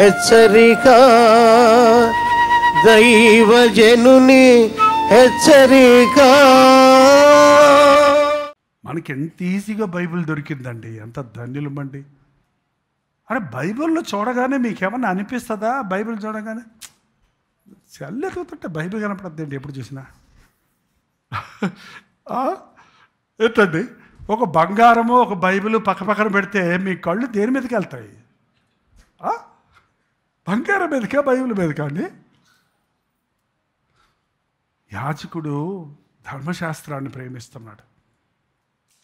హెచ్చరిక, దైవజనుని హెచ్చరిక. మనకి ఎంత ఈజీగా బైబిల్ దొరికిందండి, ఎంత ధన్యులమండి. అరే బైబిల్లో చూడగానే మీకేమన్నా అనిపిస్తుందా? బైబిల్ చూడగానే చల్లెతుతుంటే బైబిల్ కనపడద్దండి ఎప్పుడు చూసినా. ఏంటండి, ఒక బంగారము ఒక బైబిల్ పక్క పక్కన పెడితే మీ కళ్ళు దేని మీదకి వెళ్తాయి? బంగారం మీదకా బైబిల్ మీదకా అండి? యాజకుడు ధర్మశాస్త్రాన్ని ప్రేమిస్తున్నాడు,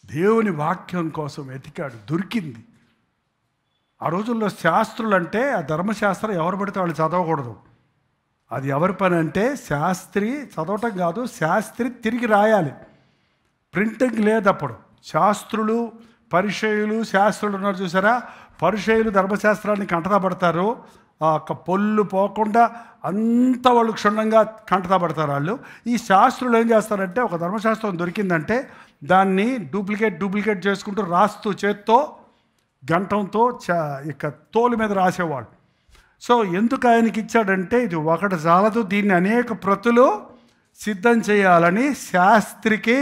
దేవుని వాక్యం కోసం వెతికాడు, దొరికింది. ఆ రోజుల్లో శాస్త్రులు అంటే ఆ ధర్మశాస్త్రం ఎవరు పడితే వాళ్ళు చదవకూడదు. అది ఎవరి పని అంటే శాస్త్రి చదవటం కాదు, శాస్త్రి తిరిగి రాయాలి. ప్రింటింగ్ లేదు అప్పుడు. శాస్త్రులు పరిచయులు శాస్త్రులు ఉన్నారు చూసారా, పరిచయులు ధర్మశాస్త్రాన్ని కంటతా పడతారు. పొల్లు పోకుండా అంత వాళ్ళు క్షుణ్ణంగా కంటతా పడతారు వాళ్ళు. ఈ శాస్త్రులు ఏం చేస్తారంటే ఒక ధర్మశాస్త్రం దొరికిందంటే దాన్ని డూప్లికేట్ చేసుకుంటూ రాస్తూ చేత్తో గంటంతో ఇక తోలు మీద రాసేవాళ్ళు. సో ఎందుకు ఆయనకి ఇచ్చాడంటే ఇది ఒకటి చాలదు, దీన్ని అనేక ప్రతులు సిద్ధం చేయాలని శాస్త్రికి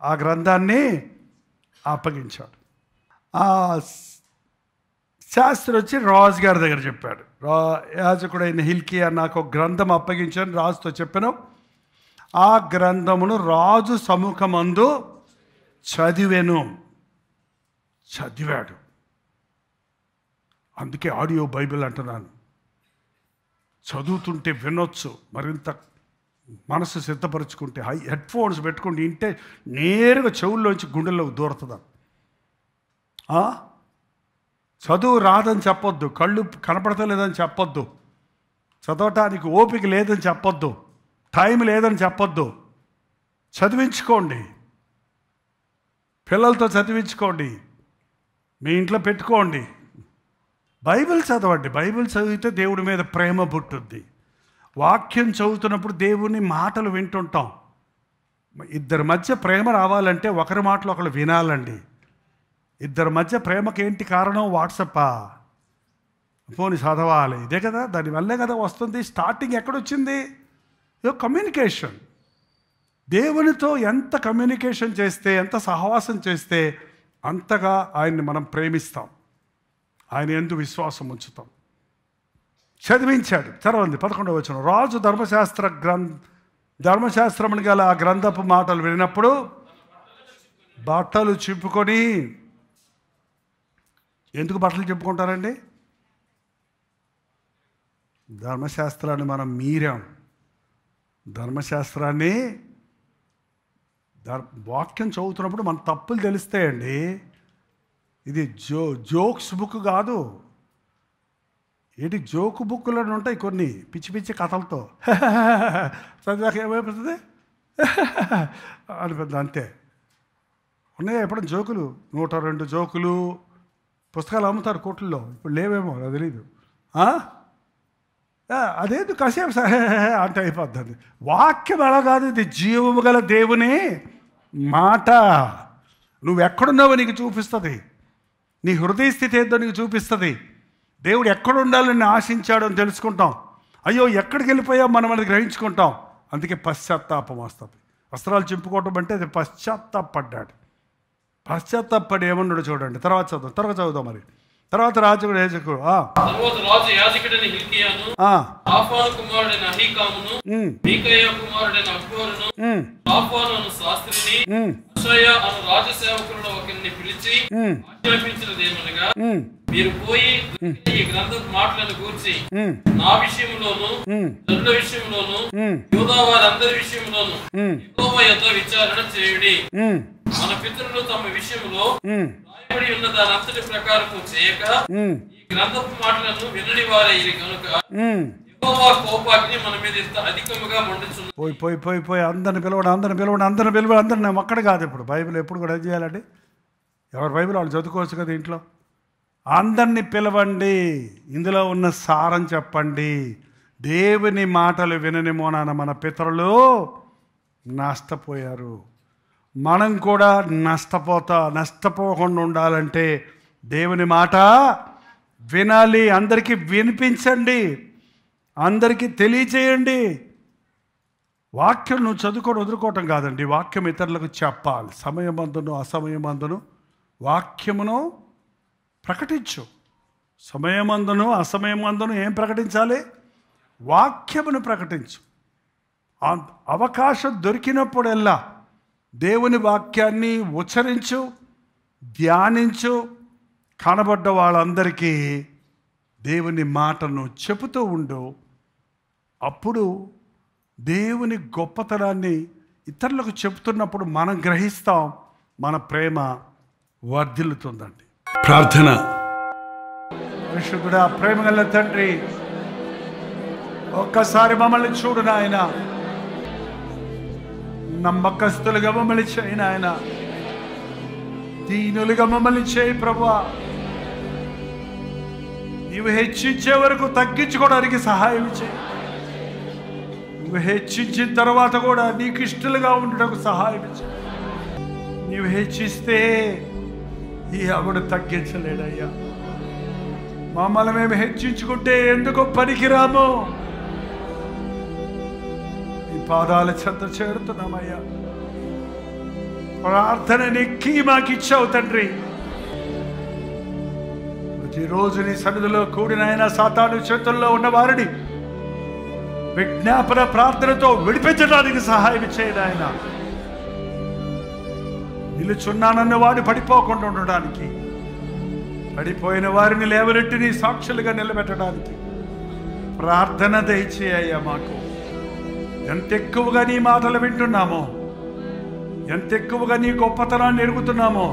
ఆ గ్రంథాన్ని అప్పగించాడు. ఆ శాస్త్రి వచ్చి రాజు గారి దగ్గర చెప్పాడు, యాజకుడైన హిల్కియా నాకు ఒక గ్రంథం అప్పగించాను, రాజుతో చెప్పాను. ఆ గ్రంథమును రాజు సముఖమందు చదివాడు. అందుకే ఆడియో బైబిల్ అంటున్నాను. చదువుతుంటే వినొచ్చు, మరింత మనసు సిద్ధపరుచుకుంటే హెడ్ ఫోన్స్ పెట్టుకుంటే వింటే నేరుగా చెవుల్లోంచి గుండెల్లోకి దూరుతుందా. చదువు రాదని చెప్పొద్దు, కళ్ళు కనపడతలేదని చెప్పొద్దు, చదవటానికి ఓపిక లేదని చెప్పొద్దు, టైం లేదని చెప్పొద్దు. చదివించుకోండి, పిల్లలతో చదివించుకోండి, మీ ఇంట్లో పెట్టుకోండి. బైబిల్ చదవండి. బైబిల్ చదివితే దేవుడి మీద ప్రేమ పుట్టుద్ది. వాక్యం చదువుతున్నప్పుడు దేవుని మాటలు వింటుంటాం. ఇద్దరి మధ్య ప్రేమ రావాలంటే ఒకరి మాటలు ఒకరు వినాలండి. ఇద్దరి మధ్య ప్రేమకి ఏంటి కారణం? వాట్సాపా, ఫోన్ చదవాలి, ఇదే కదా, దానివల్లే కదా వస్తుంది. స్టార్టింగ్ ఎక్కడొచ్చింది? కమ్యూనికేషన్. దేవునితో ఎంత కమ్యూనికేషన్ చేస్తే, ఎంత సహవాసం చేస్తే అంతగా ఆయన్ని మనం ప్రేమిస్తాం, ఆయన యందు విశ్వాసం ఉంచుతాం. చదివించాడు. చదవండి 11వ వచనం. రాజు ధర్మశాస్త్రమును గల ఆ గ్రంథపు మాటలు వినినప్పుడు బట్టలు చింపుకొని. ఎందుకు బట్టలు చింపుకుంటారండి? ధర్మశాస్త్రాన్ని మనం మీరాం. ధర్మశాస్త్రాన్ని వాక్యం చదువుతున్నప్పుడు మన తప్పులు తెలుస్తాయండి. ఇది జోక్స్ బుక్ కాదు. ఏంటి జోకు బుక్కులు అని ఉంటాయి కొన్ని పిచ్చి పిచ్చి కథలతో. చదివాక ఏమైపోతుంది అనిపిస్తుంది, అంతే. ఉన్నాయా ఎప్పుడైనా జోకులు? 102 జోకులు పుస్తకాలు అమ్ముతారు కోట్లలో. ఇప్పుడు లేవేమో, అది తెలీదు. అదేంటి కాసేపు అంటే అయిపోద్ది. వాక్యం అలా కాదు, ఇది జీవము గల దేవుని మాట. నువ్వు ఎక్కడున్నావో నీకు చూపిస్తుంది, నీ హృదయ స్థితి ఏందో నీకు చూపిస్తుంది. దేవుడు ఎక్కడ ఉండాలని ఆశించాడో అని తెలుసుకుంటాం. అయ్యో ఎక్కడికి వెళ్ళిపోయా మనం అది గ్రహించుకుంటాం. అందుకే పశ్చాత్తాపం వస్తుంది. వస్త్రాలు చింపుకోవటం అంటే అది పశ్చాత్తాపడ్డాడు. పశ్చాత్తాపడి ఏమన్నాడు చూడండి. తర్వాత చదువుదాం మరి. తర్వాత రాజు యాజకుడు యాజకుడైన హిల్కీయాను, షాఫాను కుమారుడైన అహీకామును, మీకాయా కుమారుడైన అక్బోరును, షాఫాను అను శాస్త్రిని, అషయా అను రాజసేవకులను ఒకరిని పిలిచి ఆజ్ఞాపించినదేమనగా, మీరు పోయి ఈ గ్రంథపు మాటలను గూర్చి నా విషయంలోను, జనుల విషయంలోను, యూదా వారందరి విషయంలోను యెహోవా యొద్ద విచారణ చేయుడి. మన పితరులు తమ విషయంలో రాయబడి ఉన్న దాని అంతటి ప్రకారము చేయక ఈ గ్రంథపు మాటలను వినని వారైరి కనుక యెహోవా కోపాగ్ని మన మీద ఇంత అధికముగా మండుచున్నది. పోయి అందరిని పిలవండి. అందరిని ఒక్కడ కాదు. ఇప్పుడు బైబిల్ ఎప్పుడు కూడా ఏం చేయాలండి? ఎవరి బైబిల్ వాళ్ళు చదువుకోవచ్చు కదా ఇంట్లో. అందరినీ పిలవండి, ఇందులో ఉన్న సారం చెప్పండి. దేవుని మాటలు వినని మోనాన మన పితరులు నష్టపోయారు. మనం కూడా నష్టపోకుండా ఉండాలంటే దేవుని మాట వినాలి, అందరికీ వినిపించండి, అందరికీ తెలియచేయండి. వాక్యం నువ్వు చదువుకొని వదులుకోవటం కాదండి, వాక్యం ఇతరులకు చెప్పాలి. సమయమందును అసమయమందును వాక్యమును ప్రకటించు. సమయమందును అసమయమందును ఏం ప్రకటించాలి? వాక్యమును ప్రకటించు. అవకాశం దొరికినప్పుడల్లా దేవుని వాక్యాన్ని ఉచ్చరించు, ధ్యానించు. కనబడ్డ వాళ్ళందరికీ దేవుని మాటను చెబుతూ ఉండు. అప్పుడు దేవుని గొప్పతనాన్ని ఇతరులకు చెబుతున్నప్పుడు మనం గ్రహిస్తాం, మన ప్రేమ వర్ధిల్లుతుందండి. ప్రార్థన. పరిశుద్ధుడా, ప్రేమ గల తండ్రి, ఒక్కసారి మమ్మల్ని చూడు నాయన. నమ్మకస్తులుగా మమ్మల్ని చేయి నాయన. దీనులుగా మమ్మల్ని చేయి ప్రభువా. నీవు హెచ్చించే వరకు తగ్గించుకోవడానికి సహాయం చేయి. నువ్వు హెచ్చించిన తర్వాత కూడా నీకు ఇష్టలుగా ఉండటకు సహాయం చేయి. నీవు హెచ్చిస్తే ఈ ఆవిడ తగ్గించలేడయ్యా. మమ్మల్ని మేము హెచ్చించుకుంటే ఎందుకో పనికిరాము. ఈ పాదాల చెంత చేరుతున్నామయ్యా. ప్రార్థన నెక్కి మాకిచ్చావు తండ్రి. ప్రతిరోజు నీ సన్నిధిలో కూడినైనా సాతాను చేతుల్లో ఉన్న వారిని విజ్ఞాపన ప్రార్థనతో విడిపించడానికి సహాయం చేయడు ఆయన. నిలుచున్నానన్న వాడు పడిపోకుండా ఉండడానికి, పడిపోయిన వారిని లేవనెట్టి నీ సాక్షులుగా నిలబెట్టడానికి ప్రార్థన దయచేయ్యా. మాకు ఎంత ఎక్కువగా నీ మాటలు వింటున్నామో, ఎంత ఎక్కువగా నీ గొప్పతనాన్ని ఎరుగుతున్నామో,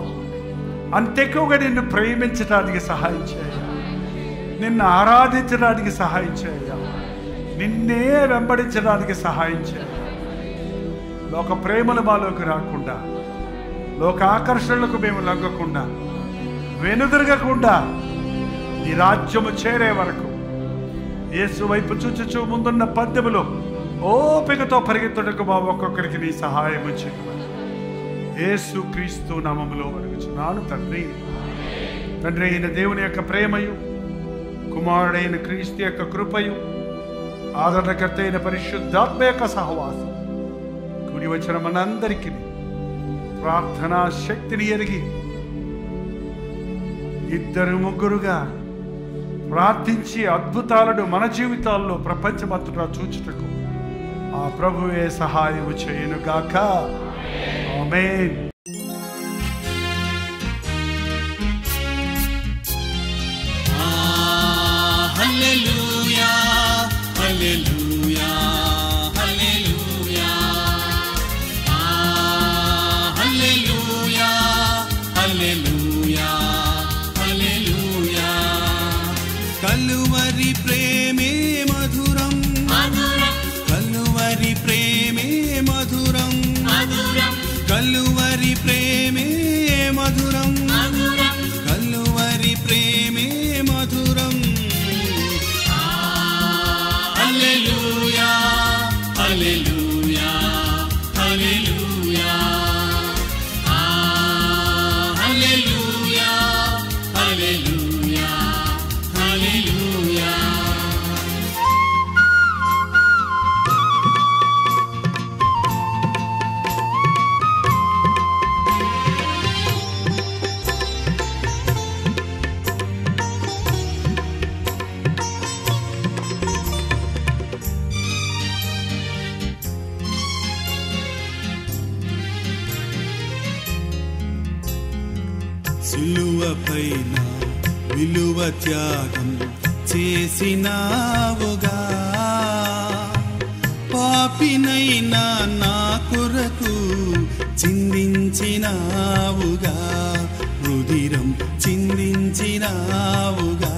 అంత ఎక్కువగా నిన్ను ప్రేమించడానికి సహాయం చేయ, నిన్ను ఆరాధించడానికి సహాయం చేయ, నిన్నే వెంబడించడానికి సహాయం చేయ. లోక ప్రేమలు మాలోకి రాకుండా, లోక ఆకర్షణలకు మేము లొంగకుండా, వెనుదిరగకుండా నీ రాజ్యము చేరే వరకు యేసు వైపు చూచుచూ ముందున్న పద్యములో ఓపికతో పరిగెత్తుటకు మా ఒక్కొక్కరికి నీ సహాయం చేయమని యేసు క్రీస్తు నామములో అడుగుచున్నాను తండ్రి. తండ్రి అయిన దేవుని యొక్క ప్రేమయు, కుమారుడైన క్రీస్తు యొక్క కృపయు, ఆదరణకర్త అయిన పరిశుద్ధాత్మ యొక్క సహవాసం కూడి వచ్చిన మనందరికీ ప్రార్థనా శక్తిని ఎరిగి ఇద్దరు ముగ్గురుగా ప్రార్థించి అద్భుతాలను మన జీవితాల్లో ప్రపంచమంతటా చూచుటకు ఆ ప్రభువే సహాయము చేయునుగాక. ఆమేన్. హల్లెలూయా హల్లెలూయా హల్లెలూయా హల్లెలూయా హల్లెలూయా హల్లెలూయా. కలువరి ప్రేమే మధురం మధురం, కలువరి ప్రేమే మధురం మధురం, కలువరి ప్రేమే మధురం మధురం, కలువరి ప్రేమే మధురం. హల్లెలూయా హల్లెలూయా హల్లెలూయా హల్లెలూయా హల్లెలూయా హల్లెలూయా. సిలువపైన విలువ త్యాగం చేసినావుగా, పాపినైనా నా కొరకు చిందించినావుగా, రుధిరం చిందించినావుగా.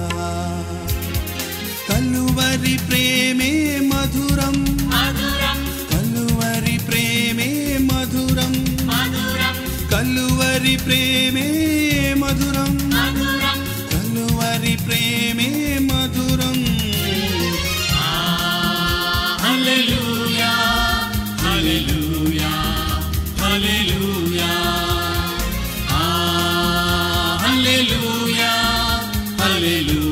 కలువరి ప్రేమే మధురం మధురం, కలువరి ప్రేమే మధురం మధురం, కలువరి ప్రేమే మధురం మధురం, కలువరి ప్రేమే మధురం. హల్లెలూయా హల్లెలూయా హల్లెలూయా హల్లెలూయా హల్లెలూయా.